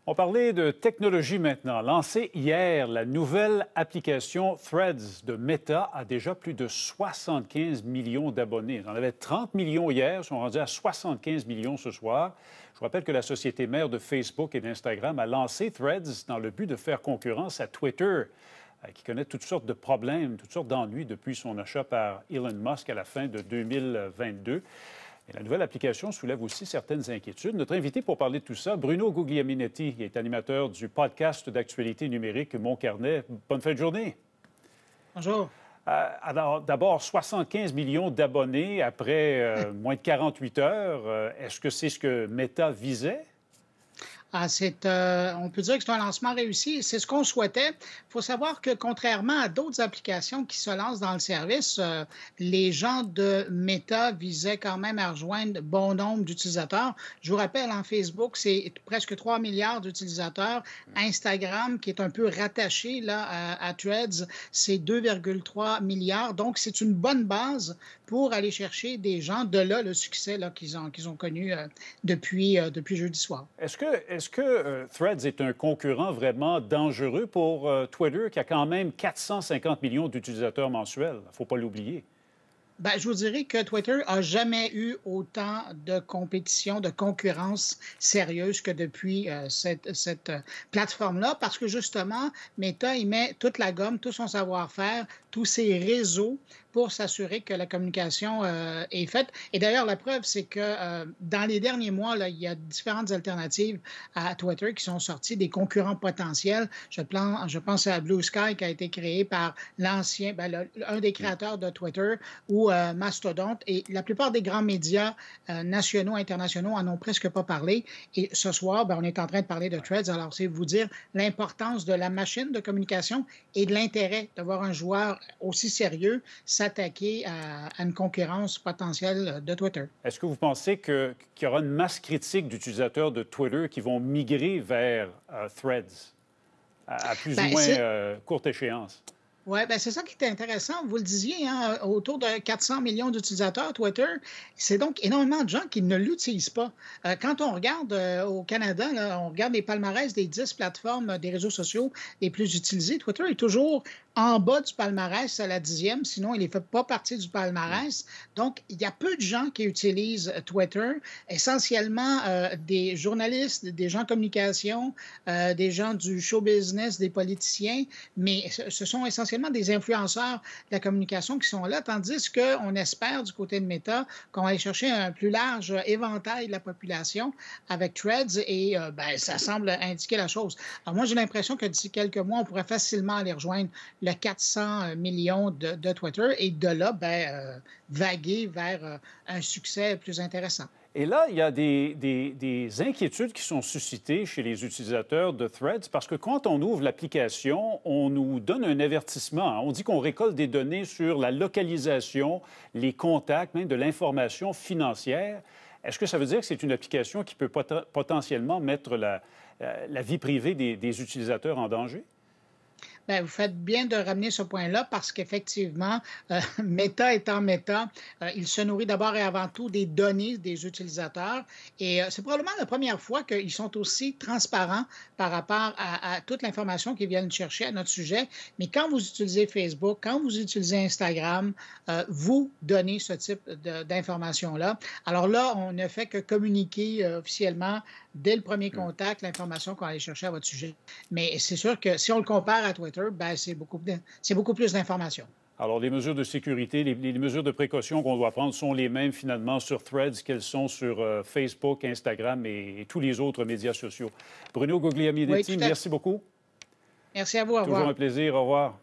On parlait de technologie maintenant. Lancée hier, la nouvelle application Threads de Meta a déjà plus de 75 millions d'abonnés. On avait 30 millions hier, ils sont rendus à 75 millions ce soir. Je vous rappelle que la société mère de Facebook et d'Instagram a lancé Threads dans le but de faire concurrence à Twitter, qui connaît toutes sortes de problèmes, toutes sortes d'ennuis depuis son achat par Elon Musk à la fin de 2022. Et la nouvelle application soulève aussi certaines inquiétudes. Notre invité pour parler de tout ça, Bruno Guglielminetti, qui est animateur du podcast d'actualité numérique Mon Carnet. Bonne fin de journée. Bonjour. Alors, d'abord, 75 millions d'abonnés après moins de 48 heures. Est-ce que c'est ce que Meta visait? On peut dire que c'est un lancement réussi. C'est ce qu'on souhaitait. Il faut savoir que contrairement à d'autres applications qui se lancent dans le service, les gens de Meta visaient quand même à rejoindre bon nombre d'utilisateurs. Je vous rappelle, en Facebook, c'est presque 3 milliards d'utilisateurs. Instagram, qui est un peu rattaché là, à Threads, c'est 2,3 milliards. Donc, c'est une bonne base pour aller chercher des gens. De là, le succès là, qu'ils ont connu depuis jeudi soir. Est-ce que Threads est un concurrent vraiment dangereux pour Twitter, qui a quand même 450 millions d'utilisateurs mensuels? Il ne faut pas l'oublier. Bien, je vous dirais que Twitter n'a jamais eu autant de compétition, de concurrence sérieuse que depuis cette plateforme-là, parce que justement, Meta, il met toute la gomme, tout son savoir-faire, tous ses réseaux pour s'assurer que la communication est faite. Et d'ailleurs, la preuve, c'est que dans les derniers mois, là, il y a différentes alternatives à Twitter qui sont sorties, des concurrents potentiels. Je pense à Blue Sky qui a été créé par un des créateurs de Twitter, ou Mastodonte. Et la plupart des grands médias nationaux, internationaux en ont presque pas parlé. Et ce soir, on est en train de parler de Threads. Alors, c'est vous dire l'importance de la machine de communication et de l'intérêt de voir un joueur aussi sérieux s'attaquer à une concurrence potentielle de Twitter. Est-ce que vous pensez qu'il y aura une masse critique d'utilisateurs de Twitter qui vont migrer vers Threads à plus ou moins courte échance? Oui, bien, c'est ça qui est intéressant. Vous le disiez, hein, autour de 400 millions d'utilisateurs Twitter. C'est donc énormément de gens qui ne l'utilisent pas. Quand on regarde au Canada, là, on regarde les palmarès des 10 plateformes des réseaux sociaux les plus utilisées. Twitter est toujours en bas du palmarès à la 10e, sinon il ne fait pas partie du palmarès. Donc, il y a peu de gens qui utilisent Twitter, essentiellement des journalistes, des gens en communication, des gens du show business, des politiciens, mais ce sont essentiellement des influenceurs de la communication qui sont là, tandis qu'on espère du côté de Meta qu'on va aller chercher un plus large éventail de la population avec Threads et ça semble indiquer la chose. Alors moi, j'ai l'impression que d'ici quelques mois, on pourrait facilement aller rejoindre le 400 millions de Twitter et de là, vaguer vers un succès plus intéressant. Et là, il y a des inquiétudes qui sont suscitées chez les utilisateurs de Threads parce que quand on ouvre l'application, on nous donne un avertissement. On dit qu'on récolte des données sur la localisation, les contacts, même de l'information financière. Est-ce que ça veut dire que c'est une application qui peut potentiellement mettre la vie privée des utilisateurs en danger? Bien, vous faites bien de ramener ce point-là parce qu'effectivement, Meta étant Meta, il se nourrit d'abord et avant tout des données des utilisateurs. Et c'est probablement la première fois qu'ils sont aussi transparents par rapport à toute l'information qu'ils viennent chercher à notre sujet. Mais quand vous utilisez Facebook, quand vous utilisez Instagram, vous donnez ce type d'informations-là. Alors là, on ne fait que communiquer officiellement dès le premier contact l'information qu'on va aller chercher à votre sujet. Mais c'est sûr que si on le compare à Twitter, c'est beaucoup plus d'informations. Alors, les mesures de sécurité, les mesures de précaution qu'on doit prendre sont les mêmes finalement sur Threads qu'elles sont sur Facebook, Instagram et tous les autres médias sociaux. Bruno Guglielminetti, merci beaucoup. Merci à vous. Au revoir. Toujours un plaisir. Au revoir.